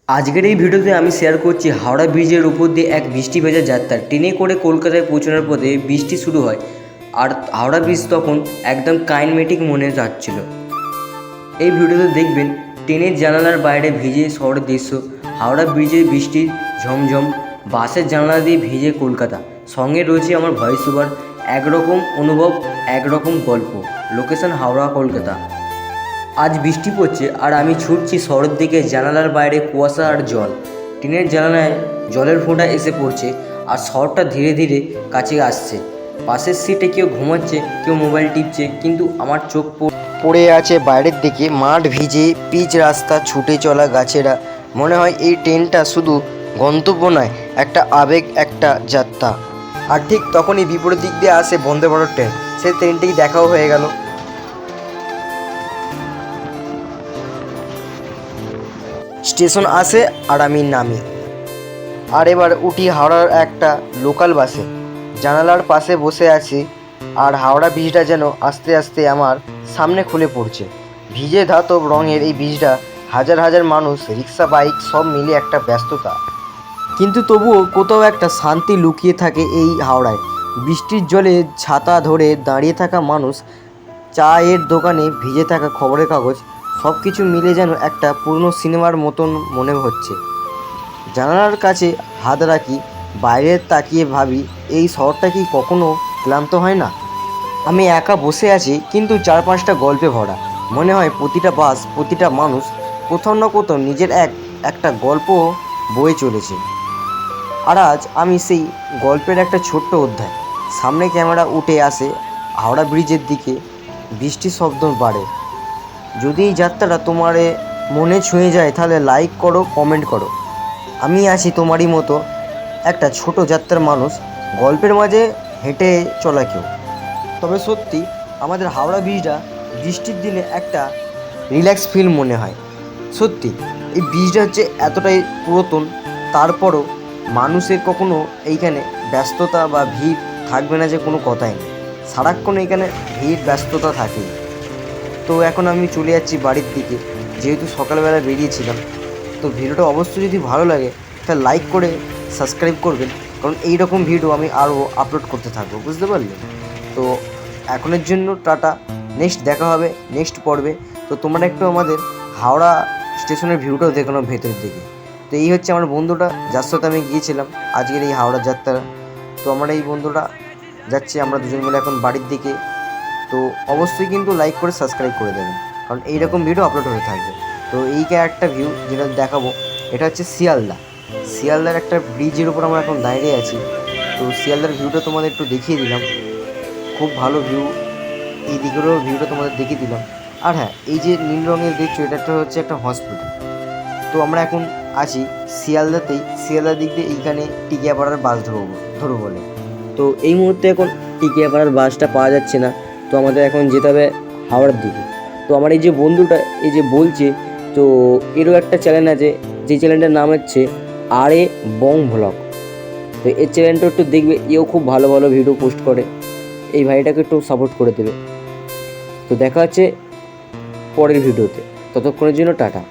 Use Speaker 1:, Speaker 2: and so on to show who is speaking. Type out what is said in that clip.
Speaker 1: আজকের এই ভিডিওতে আমি শেয়ার করছি হাওড়া ব্রিজের উপর দিয়ে এক বৃষ্টি ভেজা যাত্রা। ট্রেনে করে কলকাতায় পৌঁছানোর পথে বৃষ্টি শুরু হয় আর হাওড়া ব্রিজ তখন একদম কাইনমেটিক মনে যাচ্ছিল। এই ভিডিওতে দেখবেন ট্রেনের জানালার বাইরে ভিজে শহরের দৃশ্য, হাওড়া ব্রিজে বৃষ্টি ঝমঝম, বাসের জানালা দিয়ে ভিজে কলকাতা, সঙ্গে রয়েছে আমার ভয়েস ওভার। একরকম অনুভব, একরকম গল্প। লোকেশন হাওড়া কলকাতা। আজ বৃষ্টি পড়ছে আর আমি ছুটছি শহরের দিকে। জানালার বাইরে কুয়াশা আর জল, ট্রেনের জানালায় জলের ফোঁটা এসে পড়ছে আর শহরটা ধীরে ধীরে কাছে আসছে। পাশের সিটে কেউ ঘুমাচ্ছে, কেউ মোবাইল টিপছে, কিন্তু আমার চোখ পড়ে আছে বাইরের দিকে। মাঠ ভিজে, পিচ রাস্তা, ছুটে চলা গাছেরা। মনে হয় এই ট্রেনটা শুধু গন্তব্য নয়, একটা আবেগ, একটা যাত্রা। আর ঠিক তখনই বিপরীত দিক দিয়ে আসে বন্দে ভারত ট্রেন। সেই ট্রেনটি দেখাও হয়ে গেল। স্টেশন আসে আর আমি নামি, আর এবার উঠি হাওড়ার একটা লোকাল বাসে। জানালার পাশে বসে আছি আর হাওড়া ব্রিজটা যেন আস্তে আস্তে আমার সামনে খুলে পড়ছে। ভিজে ধাতব রঙের এই ব্রিজটা, হাজার হাজার মানুষ, রিক্সা, বাইক সব মিলে একটা ব্যস্ততা, কিন্তু তবুও কোথাও একটা শান্তি লুকিয়ে থাকে এই হাওড়ায়। বৃষ্টির জলে ছাতা ধরে দাঁড়িয়ে থাকা মানুষ, চায়ের দোকানে ভিজে থাকা খবরের কাগজ, সব কিছু মিলে যেন একটা পুরনো সিনেমার মতন মনে হচ্ছে। জানালার কাছে হাত রাখি, বাইরে তাকিয়ে ভাবি, এই শহরটা কি কখনো ক্লান্ত হয় না? আমি একা বসে আছি, কিন্তু চার পাঁচটা গল্পে ভরা। মনে হয় প্রতিটা বাস, প্রতিটা মানুষ কোথাও না কোথাও নিজের একটা গল্প বয়ে চলেছে। আর আজ আমি সেই গল্পের একটা ছোট্ট অধ্যায়। সামনে ক্যামেরা উঠে আসে হাওড়া ব্রিজের দিকে, বৃষ্টির শব্দ বাড়ে। যদি এই যাত্রাটা তোমার মনে ছুঁয়ে যায় তাহলে লাইক করো, কমেন্ট করো। আমি আছি তোমারই মতো একটা ছোট যাত্রার মানুষ, গল্পের মাঝে হেঁটে চলা কেউ। তবে সত্যি আমাদের হাওড়া ব্রিজটা বৃষ্টির দিনে একটা রিল্যাক্স ফিল মনে হয়। সত্যি এই ব্রিজটা হচ্ছে এতটাই পুরাতন, তারপরও মানুষের কখনো এইখানে ব্যস্ততা বা ভিড় থাকবে না যে কোনো কথাই নেই। সারাক্ষণ এইখানে ভিড় ব্যস্ততা থাকে। তো এখন আমি চলে যাচ্ছি বাড়ির দিকে, যেহেতু সকালবেলা বেরিয়েছিলাম। তো ভিডিওটা অবশ্যই যদি ভালো লাগে তাহলে লাইক করে সাবস্ক্রাইব করবেন, কারণ এই রকম ভিডিও আমি আরও আপলোড করতে থাকবো, বুঝতে পারলেন? তো এখনের জন্য টাটা, নেক্সট দেখা হবে নেক্সট পর্বে। তো তোমরা একটু আমাদের হাওড়া স্টেশনের ভিউটাও দেখানো ভেতরের দিকে। তো এই হচ্ছে আমার বন্ধুটা, যার সাথে আমি গিয়েছিলাম আজকের এই হাওড়া যাত্রা। তো আমার এই বন্ধুটা যাচ্ছে, আমরা দুজন মিলে এখন বাড়ির দিকে। তো অবশ্যই কিন্তু লাইক করে সাবস্ক্রাইব করে দেবেন, কারণ এইরকম ভিডিও আপলোড হতে থাকবে। তো এই একটা ভিউ যেটা দেখাবো, এটা হচ্ছে শিয়ালদার একটা ব্রিজের উপর আমরা এখন দাঁড়িয়ে আছি। তো শিয়ালদার ভিউটা তোমাদের একটু দেখিয়ে দিলাম, খুব ভালো ভিউ। এই দিকেরও ভিউটা তোমাদের দেখিয়ে দিলাম। আর হ্যাঁ, এই যে নীল রঙের দেখছো, এটা হচ্ছে একটা হসপিটাল। তো আমরা এখন আছি শিয়ালদাতেই, শিয়ালদার দিক দিয়ে এইখানে টিকিয়াপাড়ার বাস ধরবো বলে। তো এই মুহূর্তে এখন টিকিয়াপাড়ার বাসটা পাওয়া যাচ্ছে না, তো আমাদের এখন যেতে হবে হাওড়ার দিকে। তো আমার এই যে বন্ধুটা এই যে বলছে, তো এরও একটা চ্যানেল আছে, যে চ্যানেলটার নাম হচ্ছে আরে বং ভ্লগ। তো এই চ্যানেলটা একটু দেখবে, এও খুব ভালো ভালো ভিডিও পোস্ট করে। এই ভাইটাকে একটু সাপোর্ট করে দেবে। তো দেখা হচ্ছে পরের ভিডিওতে, ততক্ষণের জন্য টাটা।